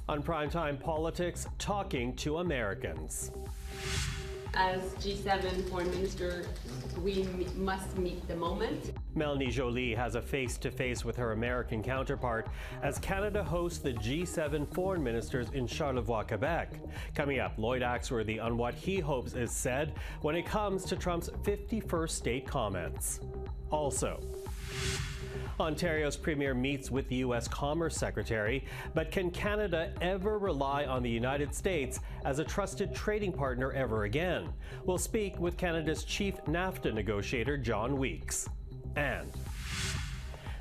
On PrimeTime Politics, talking to Americans. As G7 foreign minister, we must meet the moment. Melanie Joly has a face-to-face with her American counterpart as Canada hosts the G7 foreign ministers in Charlevoix, Quebec. Coming up, Lloyd Axworthy on what he hopes is said when it comes to Trump's 51st state comments. Also, Ontario's premier meets with the U.S. Commerce Secretary, but can Canada ever rely on the United States as a trusted trading partner ever again? We'll speak with Canada's chief NAFTA negotiator, John Weeks. And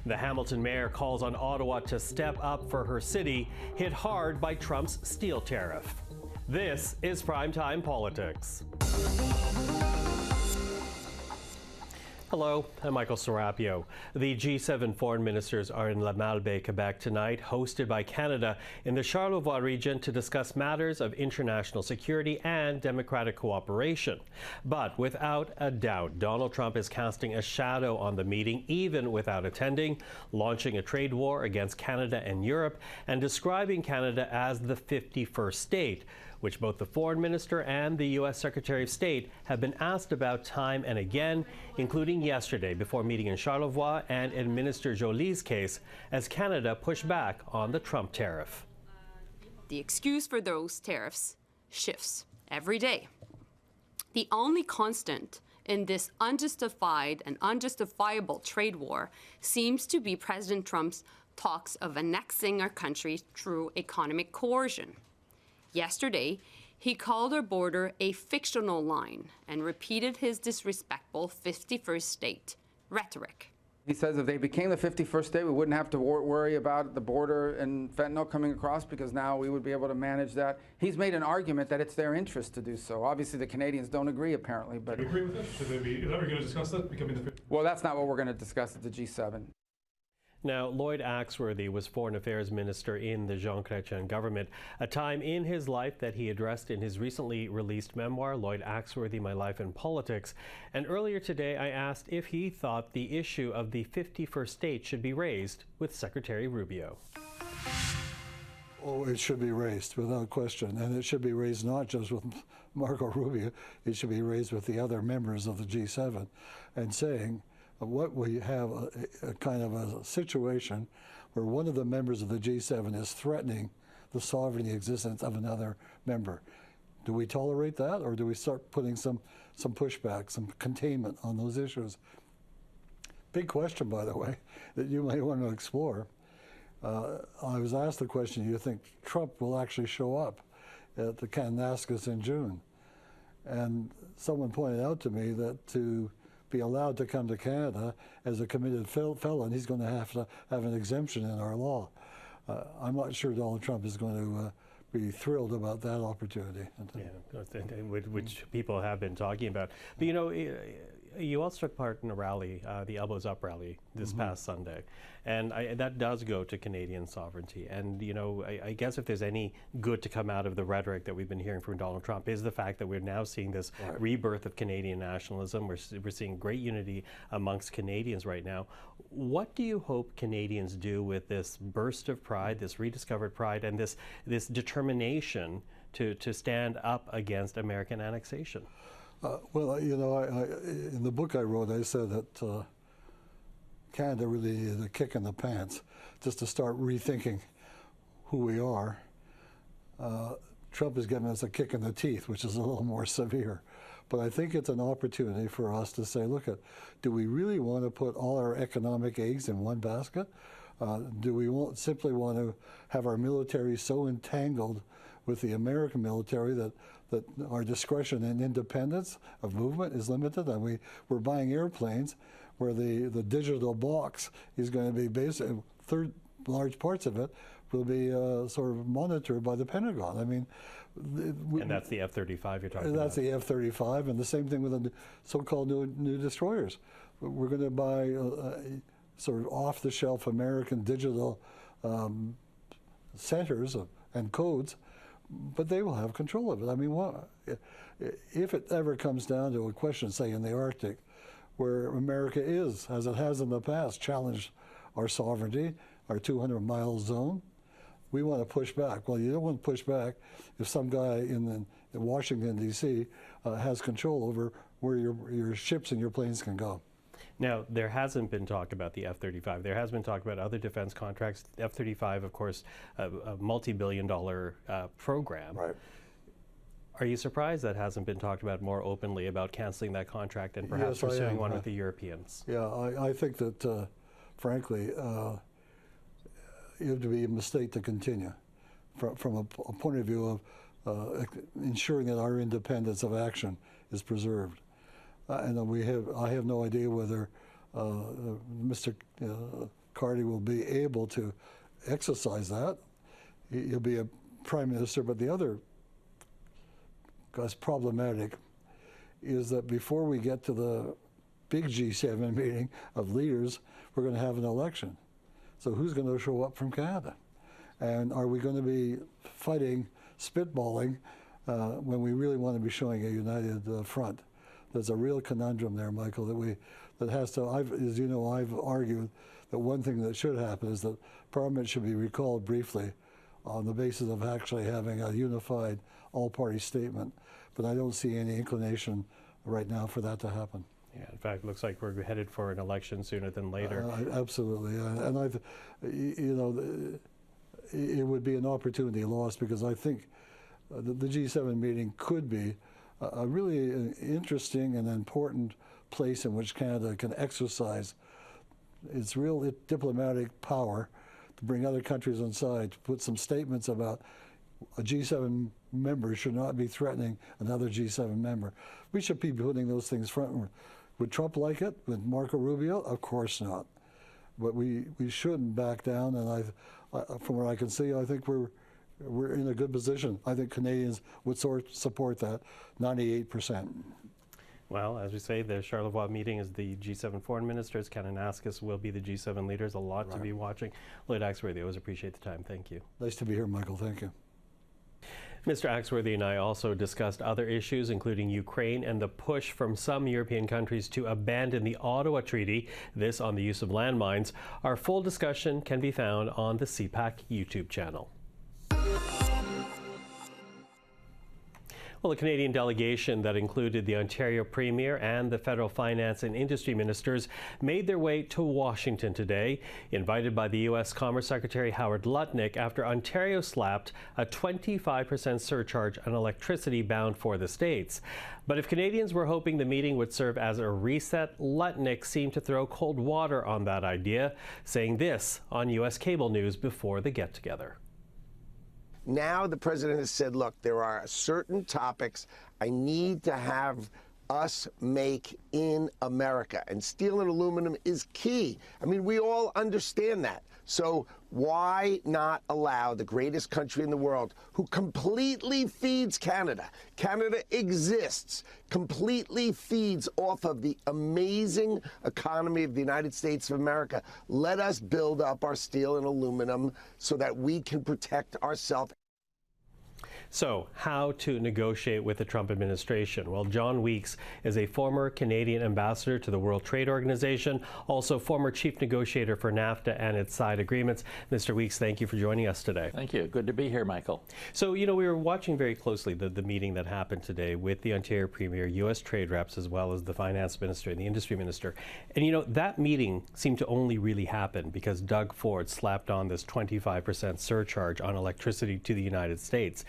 the Hamilton mayor calls on Ottawa to step up for her city, hit hard by Trump's steel tariff. This is PrimeTime Politics. Hello, I'm Michael Serapio. The G7 foreign ministers are in La Malbaie, Quebec tonight, hosted by Canada in the Charlevoix region to discuss matters of international security and democratic cooperation. But without a doubt, Donald Trump is casting a shadow on the meeting, even without attending, launching a trade war against Canada and Europe, and describing Canada as the 51st state, which both the foreign minister and the U.S. Secretary of State have been asked about time and again, including yesterday before meeting in Charlevoix and in Minister Joly's case as Canada pushed back on the Trump tariff. The excuse for those tariffs shifts every day. The only constant in this unjustified and unjustifiable trade war seems to be President Trump's talks of annexing our country through economic coercion. Yesterday, he called our border a fictional line and repeated his disrespectful 51st state rhetoric. He says if they became the 51st state, we wouldn't have to worry about the border and fentanyl coming across because now we would be able to manage that. He's made an argument that it's their interest to do so. Obviously, the Canadians don't agree, apparently. But do you agree with this? Should they be ever going to discuss that, becoming the 50th? Well, that's not what we're going to discuss at the G7. Now, Lloyd Axworthy was Foreign Affairs Minister in the Jean Chrétien government, a time in his life that he addressed in his recently released memoir, Lloyd Axworthy, My Life in Politics. And earlier today, I asked if he thought the issue of the 51st state should be raised with Secretary Rubio. Oh, it should be raised without question, and it should be raised not just with Marco Rubio, it should be raised with the other members of the G7 and saying, what we have a kind of a situation where one of the members of the G7 is threatening the sovereignty existence of another member. Do we tolerate that, or do we start putting some pushback, some containment on those issues? Big question, by the way, that you might want to explore. I was asked the question, do you think Trump will actually show up at the Kananaskis in June? And someone pointed out to me that to be allowed to come to Canada as a committed felon, he's going to have an exemption in our law. I'm not sure Donald Trump is going to be thrilled about that opportunity. Yeah, which people have been talking about. But you know, you also took part in a rally, the Elbows Up rally this past Sunday, and that does go to Canadian sovereignty. And you know, I guess if there's any good to come out of the rhetoric that we've been hearing from Donald Trump is the fact that we're now seeing this rebirth of Canadian nationalism. We're seeing great unity amongst Canadians right now. What do you hope Canadians do with this burst of pride, this rediscovered pride, and this determination to stand up against American annexation? Well, you know, in the book I wrote, I said that Canada really is a kick in the pants, just to start rethinking who we are. Trump is giving us a kick in the teeth, which is a little more severe. But I think it's an opportunity for us to say, look, do we really want to put all our economic eggs in one basket? Do we simply want to have our military so entangled with the American military that our discretion and independence of movement is limited? And we're buying airplanes where the digital box is going to be basically, large parts of it will be sort of monitored by the Pentagon. I mean, and that's the F-35 you're talking about. That's the F-35, and the same thing with the so-called new destroyers. We're going to buy sort of off-the-shelf American digital centers and codes, but they will have control of it. I mean, if it ever comes down to a question, say in the Arctic, where America is, as it has in the past, challenged our sovereignty, our 200-mile zone, we want to push back. Well, you don't want to push back if some guy in Washington, D.C. Has control over where your ships and your planes can go. Now, there hasn't been talk about the F-35. There has been talk about other defense contracts. F-35, of course, a multi-billion-dollar program. Right. Are you surprised that hasn't been talked about more openly about canceling that contract and perhaps pursuing one with the Europeans? Yeah, I think that, frankly, it would be a mistake to continue from a point of view of ensuring that our independence of action is preserved. And I have no idea whether Mr. Carty will be able to exercise that. He'll be a prime minister, but the other that's problematic is that before we get to the big G7 meeting of leaders, we're going to have an election. So who's going to show up from Canada? And are we going to be fighting, spitballing, when we really want to be showing a united front? There's a real conundrum there, Michael, that has to, as you know, I've argued that one thing that should happen is that Parliament should be recalled briefly on the basis of actually having a unified all-party statement. But I don't see any inclination right now for that to happen. Yeah, in fact, it looks like we're headed for an election sooner than later. Absolutely, and it would be an opportunity lost, because I think the G7 meeting could be a really interesting and important place in which Canada can exercise its real diplomatic power to bring other countries on side, to put some statements about a G7 member should not be threatening another G7 member. We should be putting those things frontward. Would Trump like it? Would Marco Rubio? Of course not. But we shouldn't back down, and from what I can see, I think we're in a good position. I think Canadians would support that, 98%. Well, as we say, the Charlevoix meeting is the G7 foreign ministers. Kananaskis will be the G7 leaders. A lot to be watching. Lloyd Axworthy, I always appreciate the time. Thank you. Nice to be here, Michael. Thank you. Mr. Axworthy and I also discussed other issues, including Ukraine and the push from some European countries to abandon the Ottawa Treaty, this on the use of landmines. Our full discussion can be found on the CPAC YouTube channel. Well, a Canadian delegation that included the Ontario Premier and the federal finance and industry ministers made their way to Washington today, invited by the U.S. Commerce Secretary Howard Lutnick after Ontario slapped a 25% surcharge on electricity bound for the states. But if Canadians were hoping the meeting would serve as a reset, Lutnick seemed to throw cold water on that idea, saying this on U.S. cable news before the get-together. Now the president has said, look, there are certain topics I need to have us make in America, and steel and aluminum is key. I mean, we all understand that. So why not allow the greatest country in the world, who completely feeds Canada? Canada exists, completely feeds off of the amazing economy of the United States of America. Let us build up our steel and aluminum so that we can protect ourselves. So, how to negotiate with the Trump administration? Well, John Weeks is a former Canadian ambassador to the World Trade Organization, also former chief negotiator for NAFTA and its side agreements. Mr. Weeks, thank you for joining us today. Thank you. Good to be here, Michael. So, you know, we were watching very closely the meeting that happened today with the Ontario Premier, U.S. trade reps, as well as the finance minister and the industry minister. And, you know, that meeting seemed to only really happen because Doug Ford slapped on this 25% surcharge on electricity to the United States.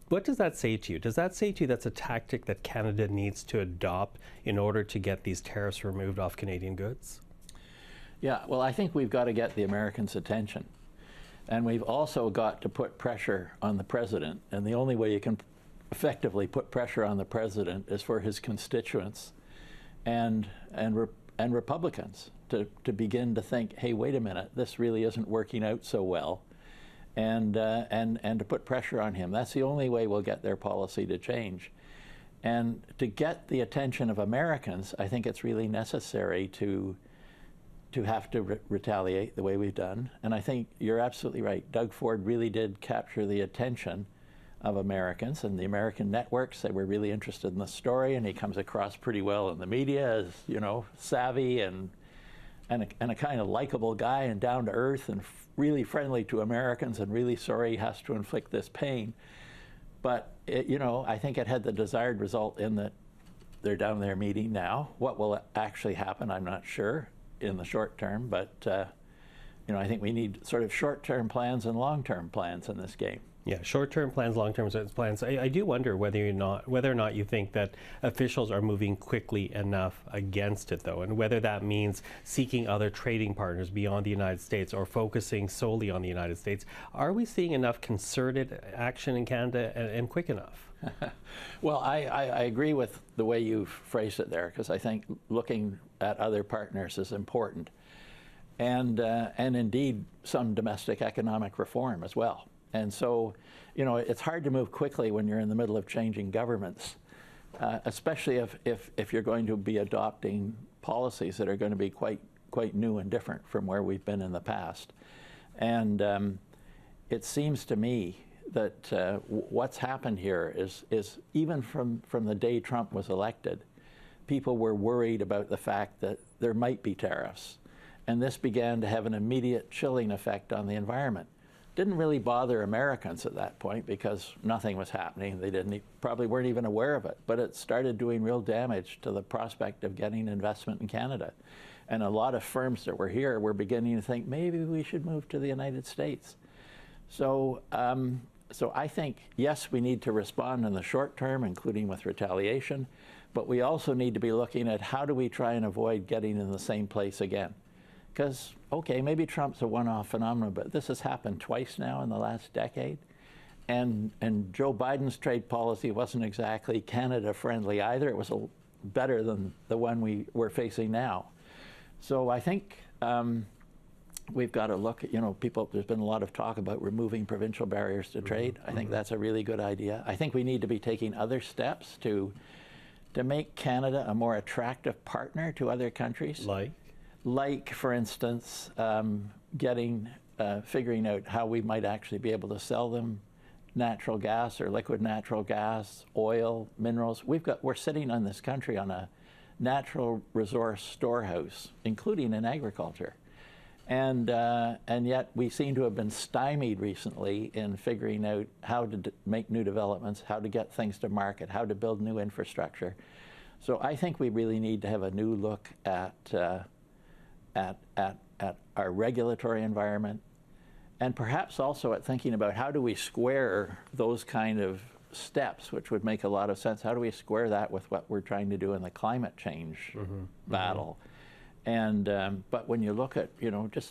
What does that say to you? Does that say to you that's a tactic that Canada needs to adopt in order to get these tariffs removed off Canadian goods? Yeah, well, I think we've got to get the Americans' attention. And we've also got to put pressure on the president. And the only way you can effectively put pressure on the president is for his constituents and Republicans to begin to think, hey, wait a minute, this really isn't working out so well. And to put pressure on him. That's the only way we'll get their policy to change. And to get the attention of Americans, I think it's really necessary to have to retaliate the way we've done. And I think you're absolutely right. Doug Ford really did capture the attention of Americans, and the American networks, they were really interested in the story, and he comes across pretty well in the media as, you know, savvy and and a kind of likable guy and down to earth and really friendly to Americans and really sorry he has to inflict this pain. But, I think it had the desired result in that they're down there meeting now. What will actually happen, I'm not sure in the short term, but, I think we need sort of short-term plans and long-term plans in this game. Yeah, short-term plans, long-term plans. I do wonder whether or not you think that officials are moving quickly enough against it, though, and whether that means seeking other trading partners beyond the United States or focusing solely on the United States. Are we seeing enough concerted action in Canada and quick enough? Well, I agree with the way you've phrased it there, because I think looking at other partners is important, and indeed some domestic economic reform as well. And so, it's hard to move quickly when you're in the middle of changing governments, especially if you're going to be adopting policies that are going to be quite new and different from where we've been in the past. And it seems to me that what's happened here is even from the day Trump was elected, people were worried about the fact that there might be tariffs. And this began to have an immediate chilling effect on the environment. Didn't really bother Americans at that point because nothing was happening. They probably weren't even aware of it, but it started doing real damage to the prospect of getting investment in Canada. And a lot of firms that were here were beginning to think maybe we should move to the United States. So I think, yes, we need to respond in the short term, including with retaliation, but we also need to be looking at how do we try and avoid getting in the same place again. Because, okay, maybe Trump's a one-off phenomenon, but this has happened twice now in the last decade. And Joe Biden's trade policy wasn't exactly Canada-friendly either. It was better than the one we're facing now. So I think we've got to look at, there's been a lot of talk about removing provincial barriers to trade. I think that's a really good idea. I think we need to be taking other steps to make Canada a more attractive partner to other countries. Like, for instance, figuring out how we might actually be able to sell them natural gas or liquid natural gas, oil, minerals. We're sitting in this country on a natural resource storehouse, including in agriculture. And yet we seem to have been stymied recently in figuring out how to make new developments, how to get things to market, how to build new infrastructure. So I think we really need to have a new look at our regulatory environment, and perhaps also at thinking about how do we square those kind of steps, which would make a lot of sense. How do we square that with what we're trying to do in the climate change battle? And but when you look at,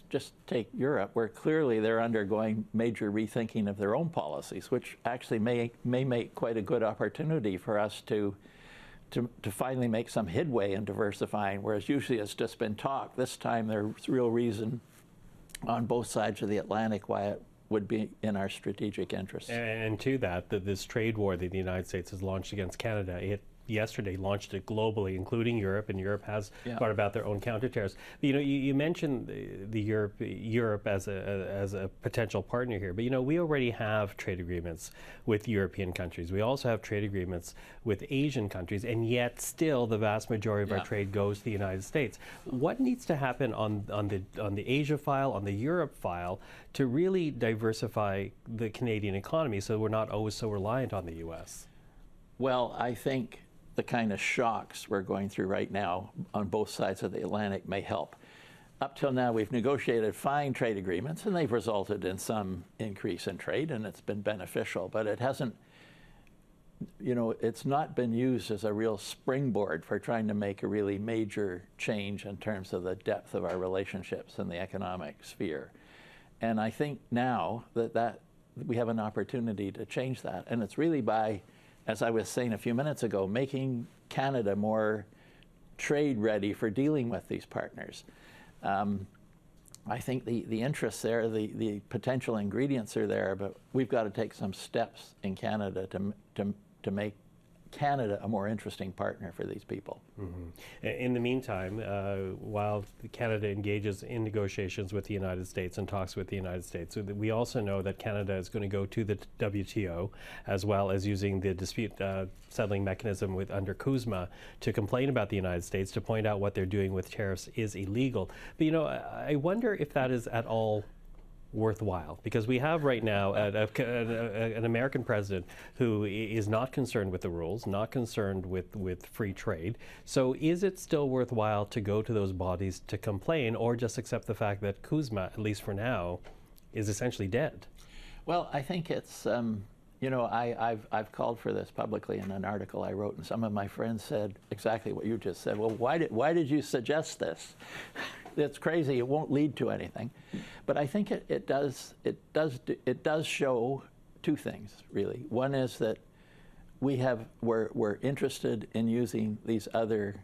just take Europe, where clearly they're undergoing major rethinking of their own policies, which actually may make quite a good opportunity for us to finally make some headway in diversifying, whereas usually it's just been talk. This time there's real reason on both sides of the Atlantic why it would be in our strategic interest. And to that, this trade war that the United States has launched against Canada, it yesterday launched it globally, including Europe, and Europe has brought about their own counter tariffs. But, you mentioned the Europe as a potential partner here, but we already have trade agreements with European countries. We also have trade agreements with Asian countries, and yet still the vast majority of our trade goes to the United States. What needs to happen on the Asia file, on the Europe file, to really diversify the Canadian economy so we're not always so reliant on the U.S.? Well, I think the kind of shocks we're going through right now on both sides of the Atlantic may help. Up till now, we've negotiated fine trade agreements, and they've resulted in some increase in trade, and it's been beneficial, but it hasn't, it's not been used as a real springboard for trying to make a really major change in terms of the depth of our relationships in the economic sphere. And I think now that we have an opportunity to change that, and it's really by, as I was saying a few minutes ago, making Canada more trade ready for dealing with these partners. I think the interests there, the potential ingredients are there, but we've got to take some steps in Canada to make Canada a more interesting partner for these people. Mm-hmm. In the meantime, while Canada engages in negotiations with the United States and talks with the United States, we also know that Canada is going to go to the WTO, as well as using the dispute settling mechanism under CUSMA to complain about the United States, to point out what they're doing with tariffs is illegal. But I wonder if that is at all worthwhile, because we have right now an American president who is not concerned with the rules, not concerned with free trade. So is it still worthwhile to go to those bodies to complain, or just accept the fact that CUSMA, at least for now, is essentially dead? Well, I think it's, I've called for this publicly in an article I wrote, and some of my friends said exactly what you just said. Well, why did you suggest this? It's crazy. It won't lead to anything. But I think it does show two things, really. One is that we're interested in using this other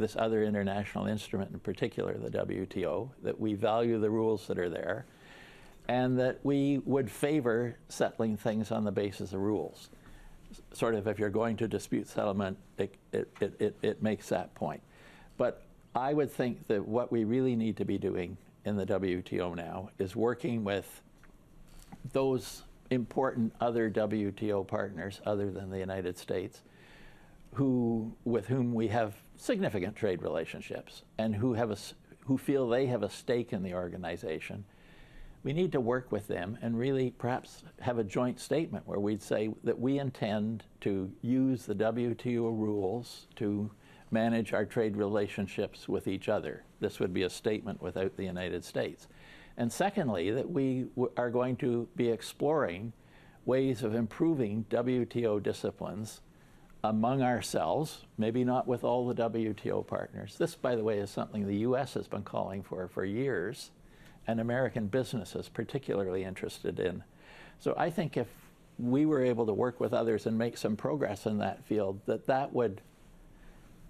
international instrument, in particular the WTO, that we value the rules that are there, and that we would favor settling things on the basis of rules. Sort of, if you're going to dispute settlement, it makes that point. But I would think that what we really need to be doing in the WTO now is working with those important other WTO partners, other than the United States, with whom we have significant trade relationships and who feel they have a stake in the organization. We need to work with them and really perhaps have a joint statement where we'd say that we intend to use the WTO rules to manage our trade relationships with each other. This would be a statement without the United States. And secondly, that we are going to be exploring ways of improving WTO disciplines among ourselves, maybe not with all the WTO partners. This, by the way, is something the US has been calling for years, and American business is particularly interested in. So I think if we were able to work with others and make some progress in that field, that would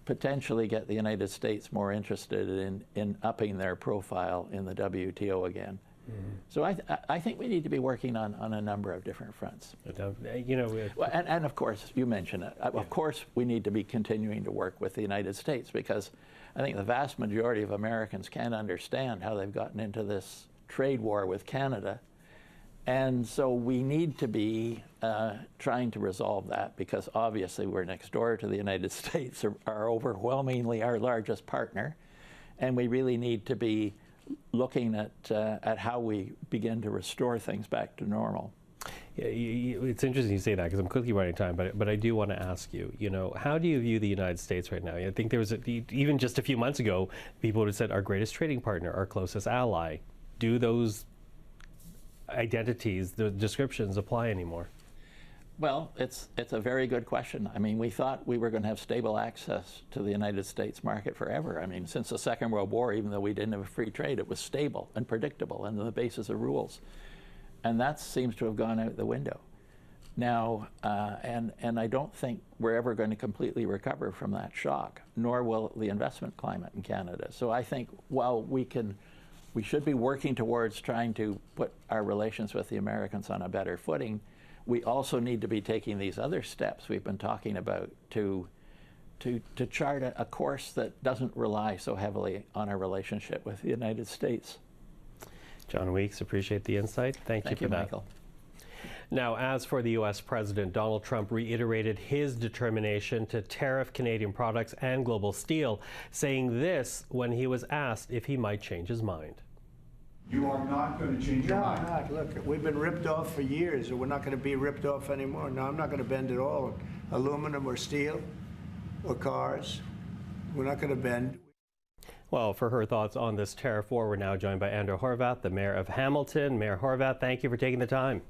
potentially get the United States more interested in upping their profile in the WTO again. Mm-hmm. So I think we need to be working on a number of different fronts. And of course, you mentioned it. Of course, we need to be continuing to work with the United States, because I think the vast majority of Americans can't understand how they've gotten into this trade war with Canada. And so we need to be trying to resolve that, because obviously we're next door to the United States, are overwhelmingly our largest partner, and we really need to be looking at how we begin to restore things back to normal. Yeah, it's interesting you say that, because I'm quickly running time, but I do want to ask you, how do you view the United States right now? I think there was, even just a few months ago, people would have said our greatest trading partner, our closest ally. Do those identities, the descriptions, apply anymore? Well, it's a very good question. I mean, we thought we were going to have stable access to the United States market forever. I mean, since the Second World War, even though we didn't have free trade, it was stable and predictable and on the basis of rules. And that seems to have gone out the window now. And I don't think we're ever going to completely recover from that shock, nor will the investment climate in Canada. So I think while we should be working towards trying to put our relations with the Americans on a better footing, we also need to be taking these other steps we've been talking about to chart a course that doesn't rely so heavily on our relationship with the United States. John Weeks, appreciate the insight. Thank you for that. Michael. Now, as for the U.S. President, Donald Trump reiterated his determination to tariff Canadian products and global steel, saying this when he was asked if he might change his mind. You are not going to change your mind? No, I'm not. Look, we've been ripped off for years, and we're not going to be ripped off anymore. No, I'm not going to bend at all. Aluminum or steel or cars, we're not going to bend. Well, for her thoughts on this tariff war, we're now joined by Andrea Horwath, the mayor of Hamilton. Mayor Horwath, thank you for taking the time.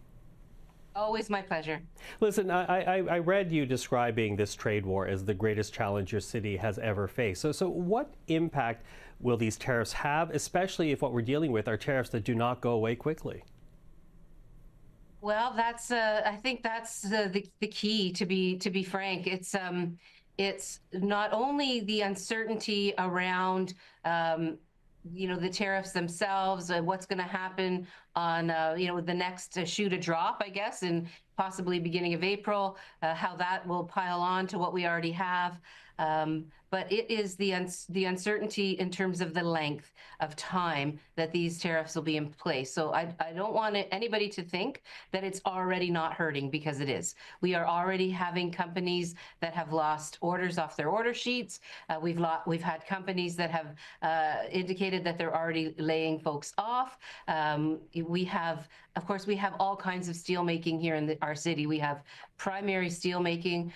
Always my pleasure. Listen, I read you describing this trade war as the greatest challenge your city has ever faced. So what impact will these tariffs have, especially if what we're dealing with are tariffs that do not go away quickly? Well, that's I think that's the key. To be frank, it's not only the uncertainty around the tariffs themselves, what's going to happen on, the next shoe to drop, I guess, in possibly beginning of April, how that will pile on to what we already have. But it is the uncertainty in terms of the length of time that these tariffs will be in place. So I don't want anybody to think that it's already not hurting, because it is. We are already having companies that have lost orders off their order sheets. We've had companies that have indicated that they're already laying folks off. Of course, we have all kinds of steel making here in our city. We have primary steel making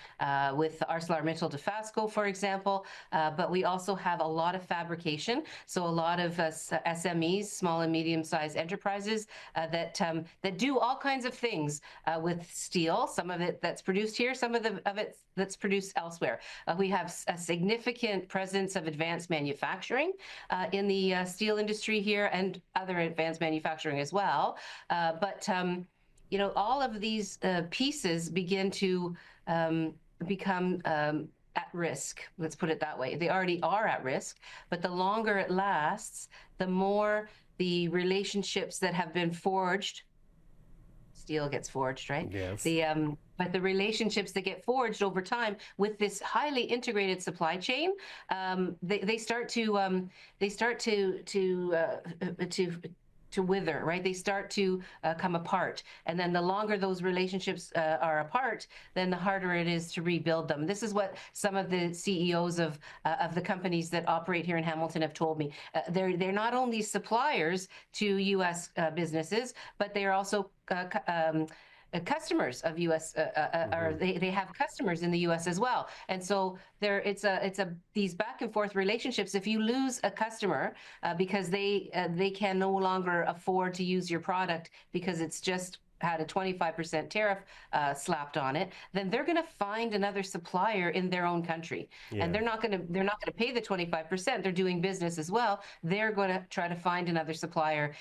with ArcelorMittal Dofasco, for example, but we also have a lot of fabrication. So a lot of SMEs, small and medium-sized enterprises that do all kinds of things with steel. Some of it that's produced here, some of it that's produced elsewhere. We have a significant presence of advanced manufacturing in the steel industry here, and other advanced manufacturing as well. But all of these pieces begin to become at risk. Let's put it that way. They already are at risk, but the longer it lasts, the more the relationships that have been forged, steel gets forged, right? Yes. But the relationships that get forged over time with this highly integrated supply chain, they start to wither, right? They start to come apart. And then the longer those relationships are apart, then the harder it is to rebuild them. This is what some of the CEOs of the companies that operate here in Hamilton have told me. They're not only suppliers to U.S. businesses, but they are also customers of U.S. Or they have customers in the U.S. as well, and so it's these back and forth relationships. If you lose a customer because they can no longer afford to use your product because it's just had a 25% tariff slapped on it, then they're going to find another supplier in their own country, and they're not going to pay the 25%. They're doing business as well. They're going to try to find another supplier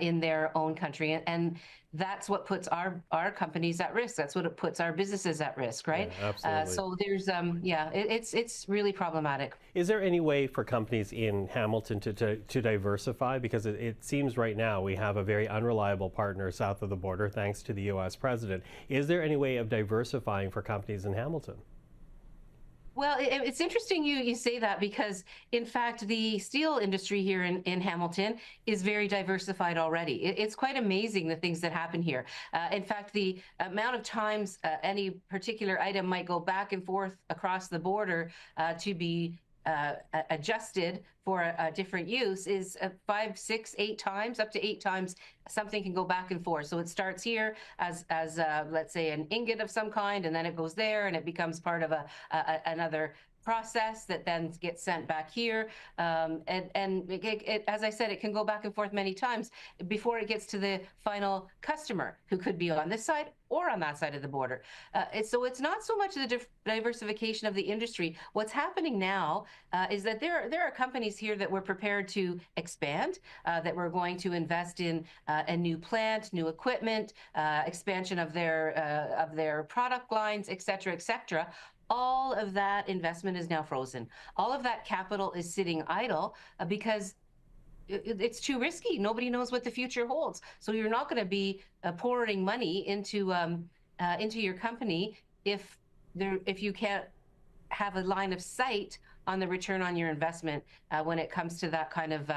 in their own country, and that's what puts our companies at risk. That's what it puts our businesses at risk, right? Yeah, absolutely. So there's it's really problematic. Is there any way for companies in Hamilton to diversify? Because it seems right now we have a very unreliable partner south of the border, thanks to the U.S. president. Is there any way of diversifying for companies in Hamilton? Well, it's interesting you say that, because in fact the steel industry here in Hamilton is very diversified already. It's quite amazing the things that happen here. In fact, the amount of times any particular item might go back and forth across the border to be adjusted for a different use is 5, 6, 8 times, up to 8 times. Something can go back and forth. So it starts here as let's say an ingot of some kind, and then it goes there, and it becomes part of another process that then gets sent back here. And as I said, it can go back and forth many times before it gets to the final customer, who could be on this side or on that side of the border. So it's not so much the diversification of the industry. What's happening now is that there are companies here that we're prepared to expand, that we're going to invest in a new plant, new equipment, expansion of their product lines, et cetera, et cetera. All of that investment is now frozen. All of that capital is sitting idle because it's too risky. Nobody knows what the future holds. So you're not going to be pouring money into your company if you can't have a line of sight on the return on your investment when it comes to that kind of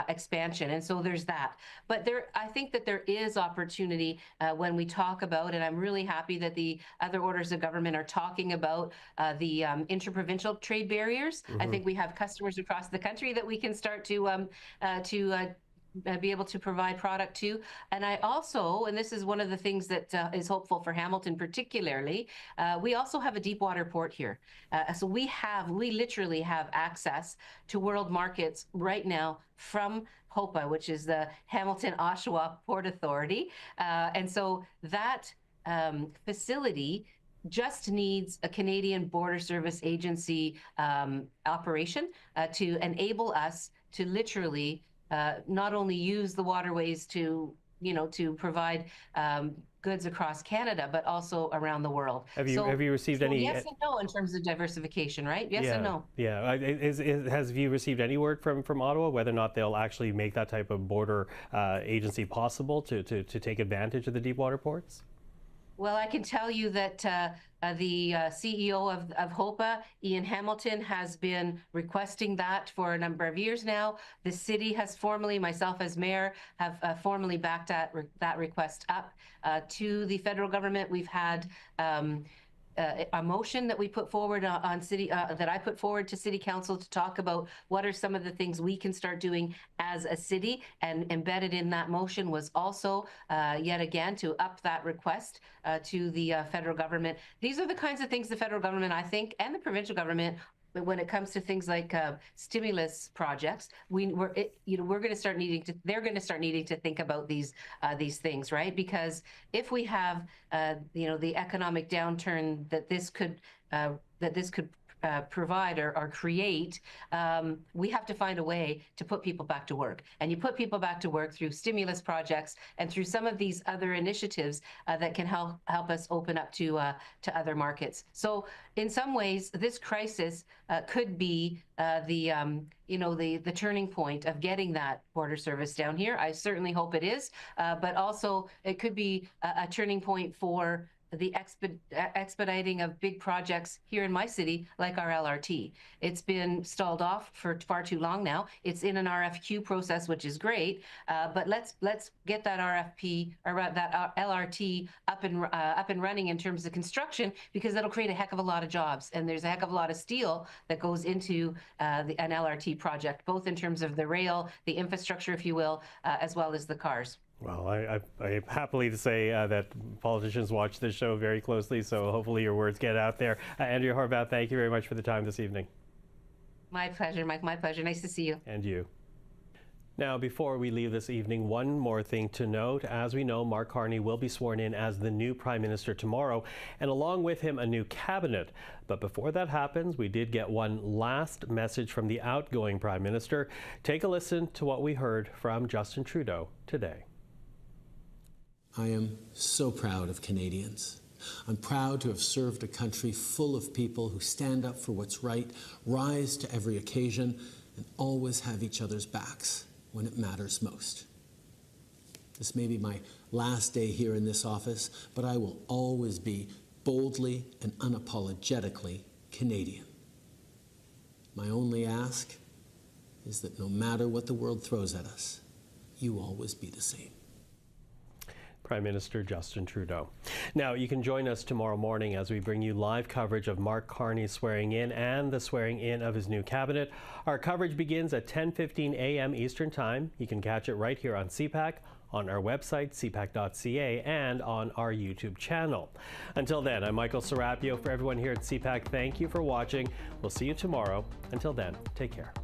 expansion. And so there's that. But I think that there is opportunity when we talk about, and I'm really happy that the other orders of government are talking about the interprovincial trade barriers. I think we have customers across the country that we can start to be able to provide product to. And I also, and this is one of the things that is hopeful for Hamilton particularly, we also have a deep water port here. So we literally have access to world markets right now from HOPA, which is the Hamilton Oshawa Port Authority. And so that facility just needs a Canadian Border Service Agency operation to enable us to literally not only use the waterways to provide goods across Canada, but also around the world. Have you received any? Yes and no in terms of diversification, right? Yes and no. Yeah. Have you received any word from Ottawa whether or not they'll actually make that type of border agency possible to take advantage of the deep water ports? Well, I can tell you that the CEO of HOPA, Ian Hamilton, has been requesting that for a number of years now. The city has formally, myself as mayor, have formally backed that request up to the federal government. We've had a motion that we put forward on city that I put forward to City Council to talk about what are some of the things we can start doing as a city, and embedded in that motion was also yet again to up that request to the federal government. These are the kinds of things the federal government, I think, and the provincial government, but when it comes to things like stimulus projects, we're going to start needing to. They're going to start needing to think about these things, right? Because if we have, the economic downturn that this could provide or create, we have to find a way to put people back to work. And you put people back to work through stimulus projects and through some of these other initiatives that can help us open up to other markets. So in some ways, this crisis could be the turning point of getting that border service down here. I certainly hope it is, but also it could be a turning point for the expediting of big projects here in my city, like our LRT. It's been stalled off for far too long now. It's in an RFQ process, which is great, but let's get that RFP or that LRT up and running in terms of construction, because that'll create a heck of a lot of jobs, and there's a heck of a lot of steel that goes into an LRT project, both in terms of the rail, the infrastructure, if you will, as well as the cars. Well, I happily to say that politicians watch this show very closely, so hopefully your words get out there. Andrea Horwath, thank you very much for the time this evening. My pleasure, Mike. My pleasure. Nice to see you. And you. Now, before we leave this evening, one more thing to note. As we know, Mark Carney will be sworn in as the new Prime Minister tomorrow, and along with him, a new cabinet. But before that happens, we did get one last message from the outgoing Prime Minister. Take a listen to what we heard from Justin Trudeau today. I am so proud of Canadians. I'm proud to have served a country full of people who stand up for what's right, rise to every occasion, and always have each other's backs when it matters most. This may be my last day here in this office, but I will always be boldly and unapologetically Canadian. My only ask is that no matter what the world throws at us, you always be the same. Prime Minister Justin Trudeau. Now, you can join us tomorrow morning as we bring you live coverage of Mark Carney's swearing in and the swearing in of his new cabinet. Our coverage begins at 10:15 a.m. Eastern Time. You can catch it right here on CPAC, on our website, cpac.ca, and on our YouTube channel. Until then, I'm Michael Serapio. For everyone here at CPAC, thank you for watching. We'll see you tomorrow. Until then, take care.